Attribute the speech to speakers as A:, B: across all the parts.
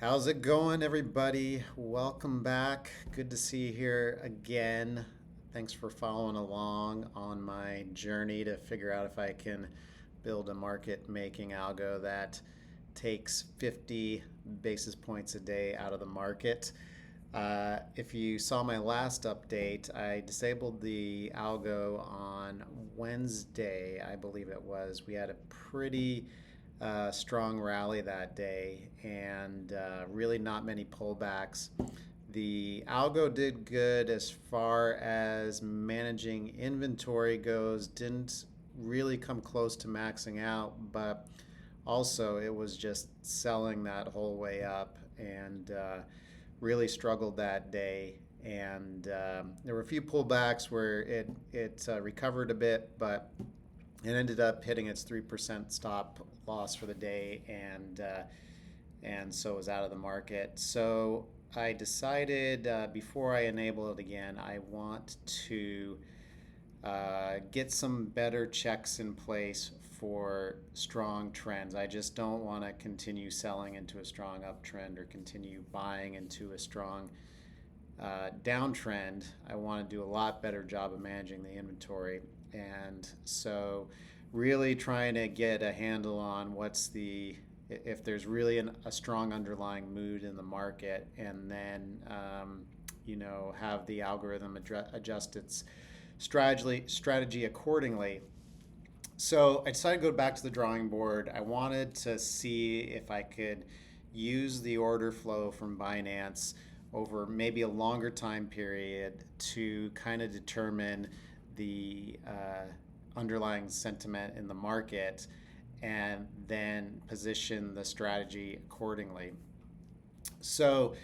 A: How's it going, everybody? Welcome back. Good to see you here again. Thanks for following along on my journey to figure out if I can build a market making algo that takes 50 basis points a day out of the market. If you saw my last update, I disabled the algo on Wednesday, I believe it was. We had a pretty strong rally that day and really not many pullbacks. The algo did good as far as managing inventory goes, didn't really come close to maxing out, but also it was just selling that whole way up and really struggled that day. And there were a few pullbacks where it recovered a bit, but it ended up hitting its 3% stop loss for the day, and so it was out of the market. So I decided before I enable it again, I want to get some better checks in place for strong trends. I just don't want to continue selling into a strong uptrend or continue buying into a strong downtrend. I want to do a lot better job of managing the inventory. And so really trying to get a handle on if there's really a strong underlying mood in the market, and then have the algorithm adjust its strategy accordingly. So I decided to go back to the drawing board. I wanted to see if I could use the order flow from Binance over maybe a longer time period to kind of determine the underlying sentiment in the market and then position the strategy accordingly. So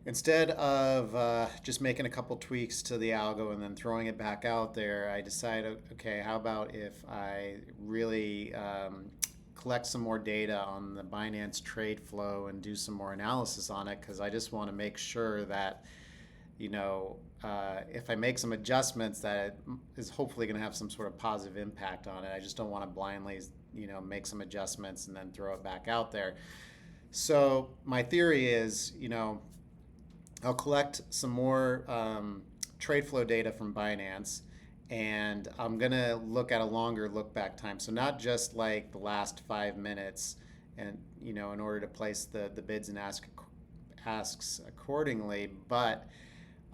A: instead of just making a couple tweaks to the algo and then throwing it back out there, I decided, okay, how about if I really collect some more data on the Binance trade flow and do some more analysis on it, because I just want to make sure that if I make some adjustments, that it is hopefully going to have some sort of positive impact on it. I just don't want to blindly, make some adjustments and then throw it back out there. So my theory is, I'll collect some more trade flow data from Binance, and I'm going to look at a longer look back time. So not just like the last 5 minutes, and, in order to place the bids and asks accordingly, but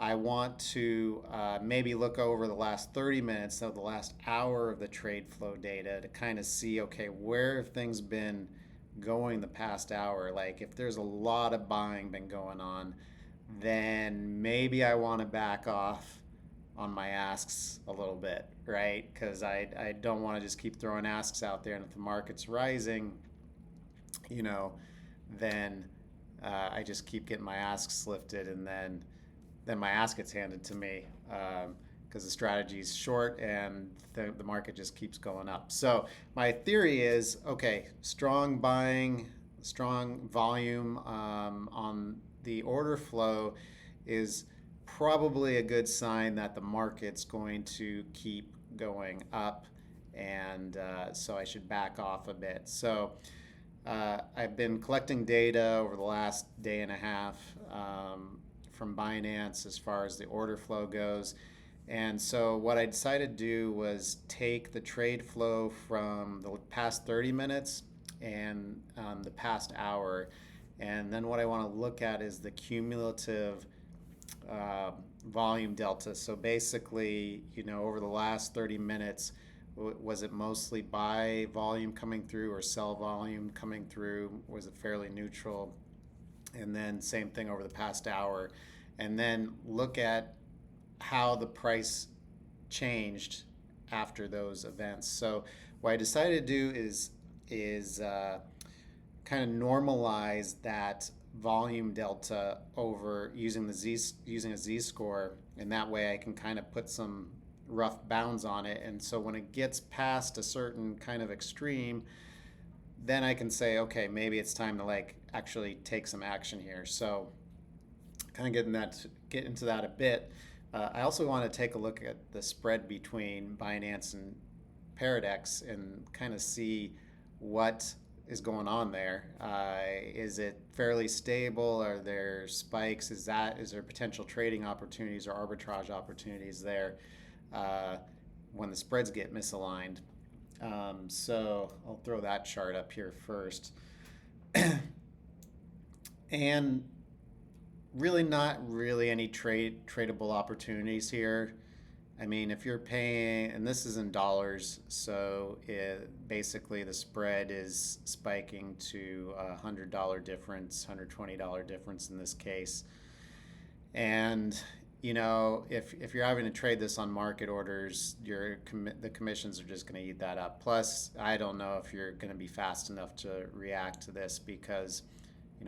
A: I want to maybe look over the last 30 minutes, so the last hour of the trade flow data, to kind of see, okay, where have things been going the past hour? Like if there's a lot of buying been going on, then maybe I want to back off on my asks a little bit, right? Because I don't want to just keep throwing asks out there, and if the market's rising, then I just keep getting my asks lifted, and then my ask gets handed to me because the strategy is short and the market just keeps going up. So my theory is, okay, strong buying, strong volume on the order flow is probably a good sign that the market's going to keep going up, and so I should back off a bit. So I've been collecting data over the last day and a half from Binance as far as the order flow goes. And so what I decided to do was take the trade flow from the past 30 minutes and the past hour. And then what I want to look at is the cumulative volume delta. So basically, over the last 30 minutes, was it mostly buy volume coming through or sell volume coming through? Was it fairly neutral? And then same thing over the past hour, and then look at how the price changed after those events. So what I decided to do is kind of normalize that volume delta over using a Z-score, and that way I can kind of put some rough bounds on it. And so when it gets past a certain kind of extreme, then I can say, okay, maybe it's time to actually take some action here. So kind of get into that a bit. I also want to take a look at the spread between Binance and Paradex and kind of see what is going on there. Is it fairly stable? Are there spikes? Is there potential trading opportunities or arbitrage opportunities there when the spreads get misaligned? So I'll throw that chart up here first. And really not really any tradable opportunities here. I mean, if you're paying, and this is in dollars, so basically the spread is spiking to a $100 difference, $120 difference in this case. And if you're having to trade this on market orders, the commissions are just going to eat that up. Plus, I don't know if you're going to be fast enough to react to this because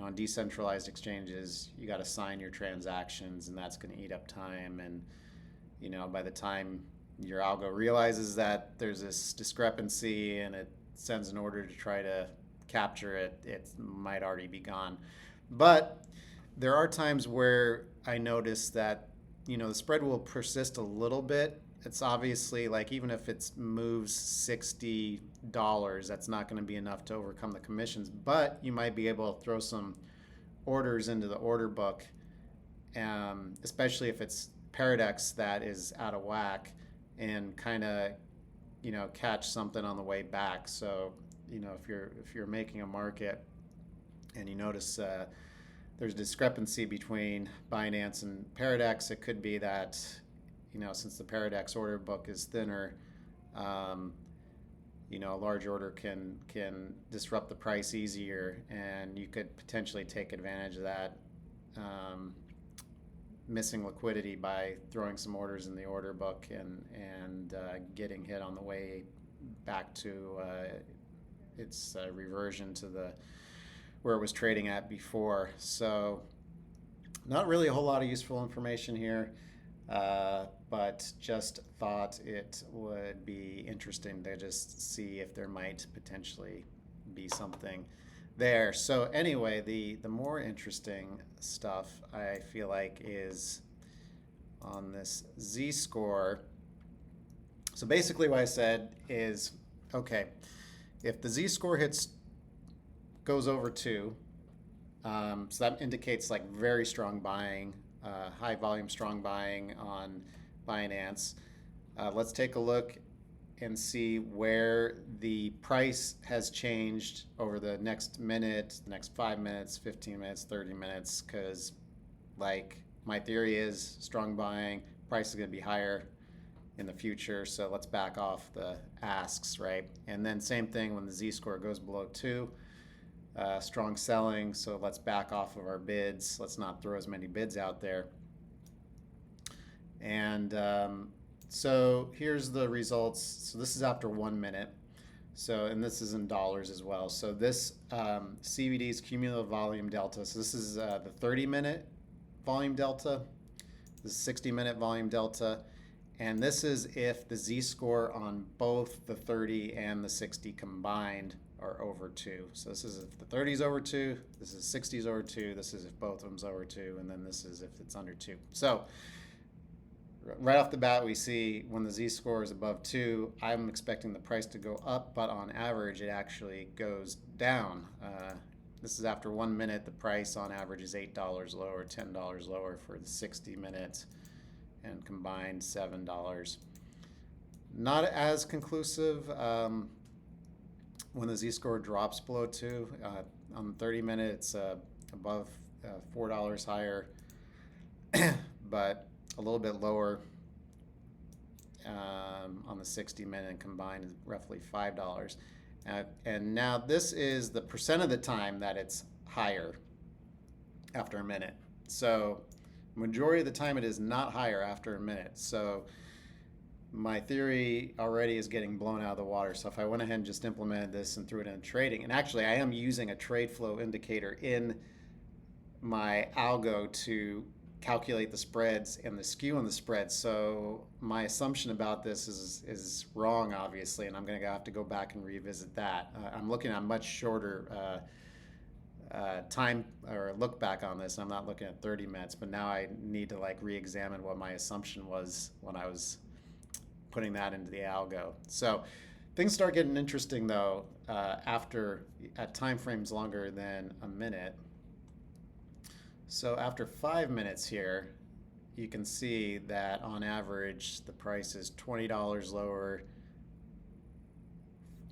A: on decentralized exchanges, you got to sign your transactions, and that's going to eat up time. And by the time your algo realizes that there's this discrepancy and it sends an order to try to capture it, it might already be gone. But there are times where I notice that the spread will persist a little bit. It's obviously like even if it moves $60, that's not going to be enough to overcome the commissions, but you might be able to throw some orders into the order book, especially if it's Paradex that is out of whack, and kind of catch something on the way back. So if you're making a market and you notice there's a discrepancy between Binance and Paradex, it could be that since the Paradex order book is thinner, a large order can disrupt the price easier, and you could potentially take advantage of that missing liquidity by throwing some orders in the order book and getting hit on the way back to its reversion to where it was trading at before. So not really a whole lot of useful information here, but just thought it would be interesting to just see if there might potentially be something there. So anyway, the more interesting stuff I feel like is on this Z-score. So basically what I said is, okay, if the Z-score goes over 2, so that indicates like very strong buying, high volume strong buying on Binance. Let's take a look and see where the price has changed over the next minute, the next 5 minutes, 15 minutes, 30 minutes, because like my theory is strong buying, price is going to be higher in the future, so let's back off the asks, right? And then same thing when the Z-score goes below 2, strong selling, so let's back off of our bids. Let's not throw as many bids out there. And so here's the results. So this is after 1 minute. So, and this is in dollars as well. So this CVD's cumulative volume delta. So this is the 30-minute volume delta. This is 60-minute volume delta. And this is if the Z-score on both the 30 and the 60 combined are over 2. So this is if the 30 is over 2, this is 60 is over 2, this is if both of them's over 2, and then this is if it's under 2. So right off the bat, we see when the Z-score is above 2, I'm expecting the price to go up, but on average, it actually goes down. This is after 1 minute, the price on average is $8 lower, $10 lower for the 60 minutes, and combined $7. Not as conclusive when the Z-score drops below 2. On the 30-minute, it's above $4 higher, but a little bit lower on the 60-minute, and combined is roughly $5. And now this is the percent of the time that it's higher after a minute. So majority of the time it is not higher after a minute. So my theory already is getting blown out of the water. So if I went ahead and just implemented this and threw it in trading, and actually I am using a trade flow indicator in my algo to calculate the spreads and the skew on the spreads. So my assumption about this is wrong, obviously, and I'm going to have to go back and revisit that. I'm looking at much shorter time or look back on this. I'm not looking at 30 minutes, but now I need to like re-examine what my assumption was when I was putting that into the algo. So things start getting interesting though after at time frames longer than a minute. So after 5 minutes here, you can see that on average the price is $20 lower,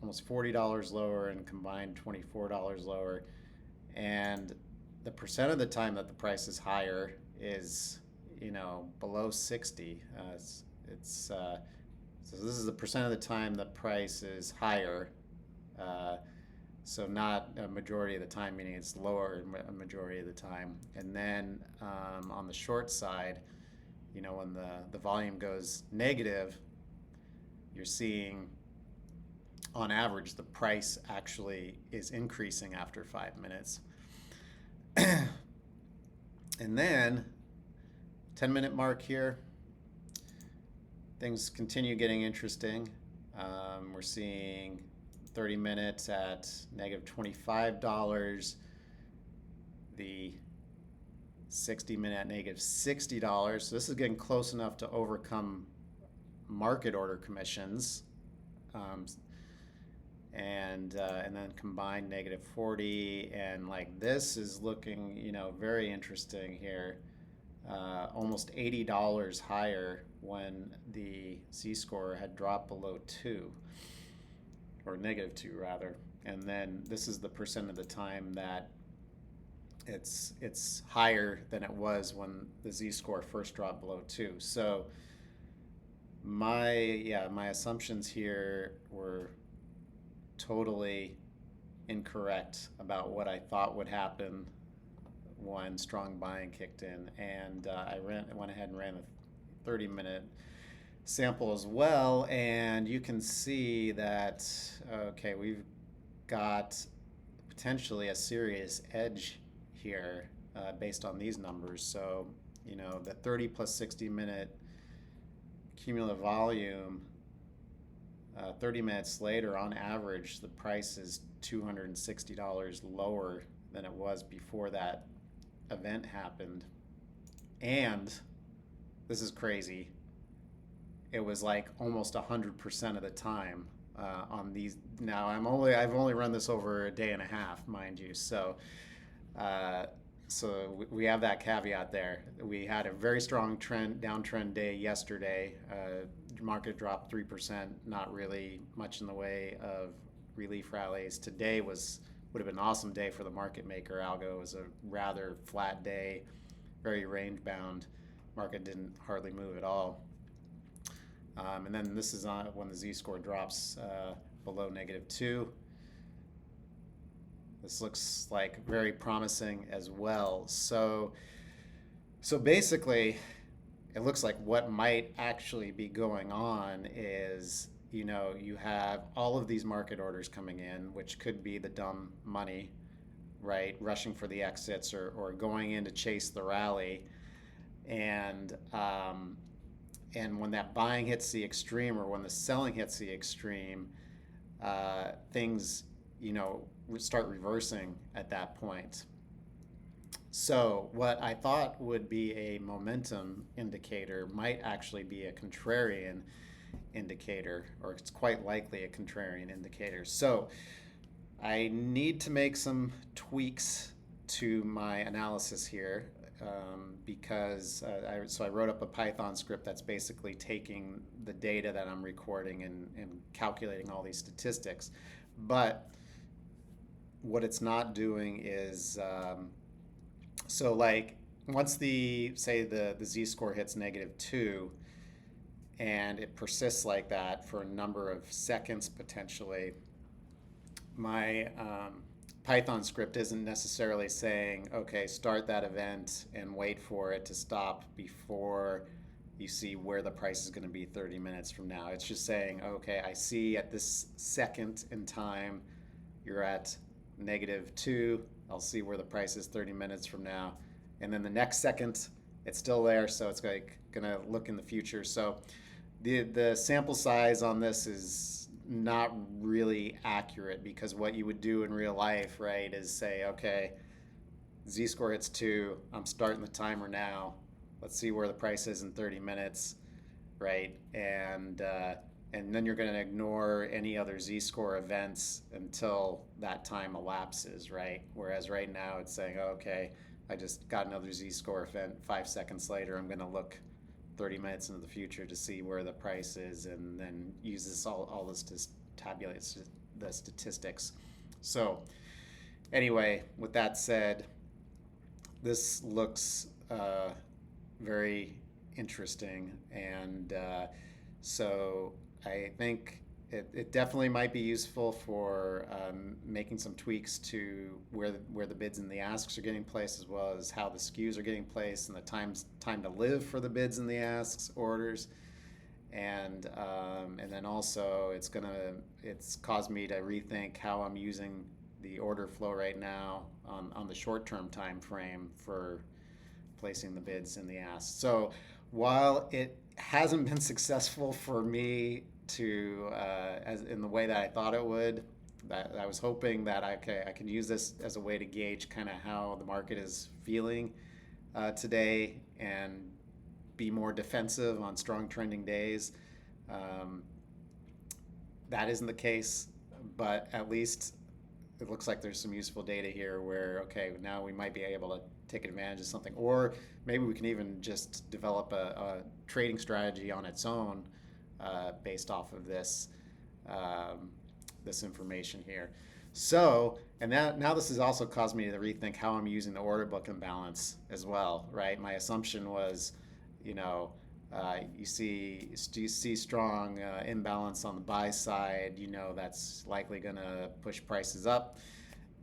A: almost $40 lower, and combined $24 lower. And the percent of the time that the price is higher is, below 60. So this is the percent of the time the price is higher. So not a majority of the time, meaning it's lower a majority of the time. And then on the short side, when the volume goes negative, you're seeing on average the price actually is increasing after 5 minutes. And then 10-minute mark here, things continue getting interesting. We're seeing 30 minutes at negative $25, the 60-minute at negative $60. So this is getting close enough to overcome market order commissions. And then combined negative 40, and like this is looking, very interesting here. Almost $80 higher when the Z-score had dropped below 2, or negative 2 rather. And then this is the percent of the time that it's higher than it was when the Z-score first dropped below 2. So my assumptions here were totally incorrect about what I thought would happen when strong buying kicked in. And I went ahead and ran a 30-minute sample as well, and you can see that okay, we've got potentially a serious edge here based on these numbers. So the 30 plus 60-minute cumulative volume, 30 minutes later, on average, the price is $260 lower than it was before that event happened. And this is crazy, it was like almost 100% of the time on these. Now I've only run this over a day and a half, mind you. So we have that caveat there. We had a very strong downtrend day yesterday. Market dropped 3%, not really much in the way of relief rallies. Today would have been an awesome day for the market maker algo. It was a rather flat day, very range bound. Market didn't hardly move at all. And then this is on when the Z-score drops below negative 2. This looks like very promising as well. So basically, it looks like what might actually be going on is, you have all of these market orders coming in, which could be the dumb money, right, rushing for the exits or going in to chase the rally. And when that buying hits the extreme, or when the selling hits the extreme, things, start reversing at that point. So what I thought would be a momentum indicator might actually be a contrarian indicator, or it's quite likely a contrarian indicator. So I need to make some tweaks to my analysis here because I wrote up a Python script that's basically taking the data that I'm recording and calculating all these statistics. But what it's not doing is so like once the Z-score hits negative 2 and it persists like that for a number of seconds potentially, my Python script isn't necessarily saying, okay, start that event and wait for it to stop before you see where the price is going to be 30 minutes from now. It's just saying, okay, I see at this second in time you're at negative 2. I'll see where the price is 30 minutes from now. And then the next second, it's still there, so it's like gonna look in the future. So the sample size on this is not really accurate, because what you would do in real life, right, is say, okay, Z-score hits 2, I'm starting the timer now. Let's see where the price is in 30 minutes, right? And and then you're going to ignore any other Z-score events until that time elapses, right? Whereas right now it's saying, oh, okay, I just got another Z-score event 5 seconds later. I'm going to look 30 minutes into the future to see where the price is, and then use this all this to tabulate the statistics. So anyway, with that said, this looks very interesting, and so I think it definitely might be useful for making some tweaks to where the bids and the asks are getting placed, as well as how the skews are getting placed and the time to live for the bids and the asks orders. And then also it's caused me to rethink how I'm using the order flow right now on the short-term time frame for placing the bids and the asks. So while it hasn't been successful for me to as in the way that I thought it would, that I was hoping that I can use this as a way to gauge kind of how the market is feeling today, and be more defensive on strong trending days. Um, that isn't the case, but at least it looks like there's some useful data here where, okay, now we might be able to take advantage of something, or maybe we can even just develop a trading strategy on its own based off of this information here. So, and now this has also caused me to rethink how I'm using the order book imbalance as well, right? My assumption was, you know, you see strong imbalance on the buy side, that's likely going to push prices up,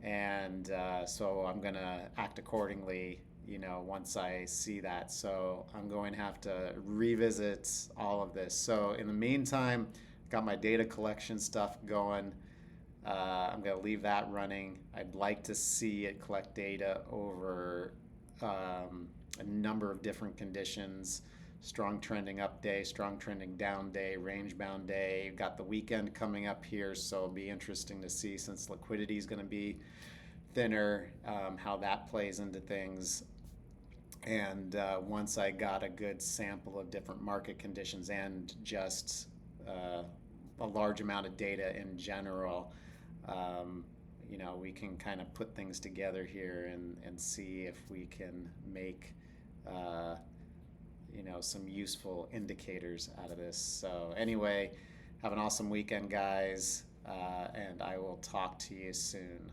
A: and so I'm going to act accordingly, once I see that. So I'm going to have to revisit all of this. So in the meantime, got my data collection stuff going. I'm going to leave that running. I'd like to see it collect data over a number of different conditions: strong trending up day, strong trending down day, range bound day. You've got the weekend coming up here, so it'll be interesting to see, since liquidity is going to be thinner, how that plays into things. And once I got a good sample of different market conditions and just a large amount of data in general, we can kind of put things together here and see if we can make some useful indicators out of this. So anyway, have an awesome weekend, guys, and I will talk to you soon.